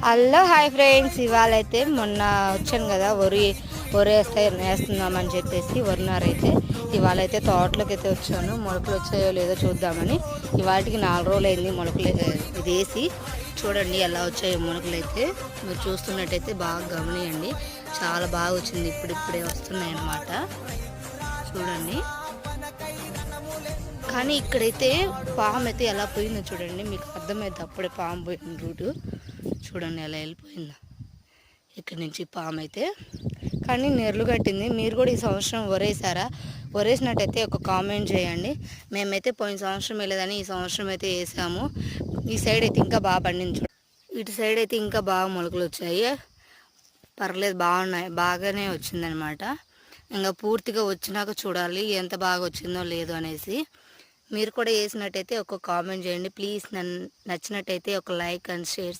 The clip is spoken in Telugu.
హలో హాయ్ ఫ్రెండ్స్, ఇవాళ అయితే మొన్న వచ్చాను కదా వరి వేస్తున్నామని చెప్పేసి వరినారైతే ఇవాళ అయితే తోటలోకి అయితే వచ్చాను. మొలకలు వచ్చాయో లేదో చూద్దామని. ఇవాటికి 4 రోజులు అయింది మొలకలు ఇది వేసి. చూడండి ఎలా వచ్చాయో మొలకలు అయితే. మీరు చూస్తున్నట్టయితే బాగా గమనియండి, చాలా బాగా వచ్చింది. ఇప్పుడిప్పుడే వస్తున్నాయి అన్నమాట. చూడండి, కానీ ఇక్కడైతే పాము అయితే ఎలా పోయిందో చూడండి, మీకు అర్థమైతే అప్పుడే పాము పోయిన రూటు చూడండి ఎలా వెళ్ళిపోయిందో ఇక్కడి నుంచి పాము అయితే. కానీ నెర్లు కట్టింది. మీరు కూడా ఈ సంవత్సరం వరేసారా? వరేసినట్టయితే ఒక కామెంట్ చేయండి. మేమైతే పోయిన సంవత్సరం వెళ్ళేదని ఈ సంవత్సరం అయితే వేసాము. ఈ సైడ్ అయితే ఇంకా బాగా పండింది. ఇటు సైడ్ అయితే ఇంకా బాగా మొలకలు వచ్చాయి. పర్లేదు, బాగానే వచ్చిందనమాట. ఇంకా పూర్తిగా వచ్చినాక చూడాలి ఎంత బాగా వచ్చిందో లేదో అనేసి. మీరు కూడా వేసినట్టయితే ఒక కామెంట్ చేయండి ప్లీజ్. నచ్చినట్టయితే ఒక లైక్ అండ్ షేర్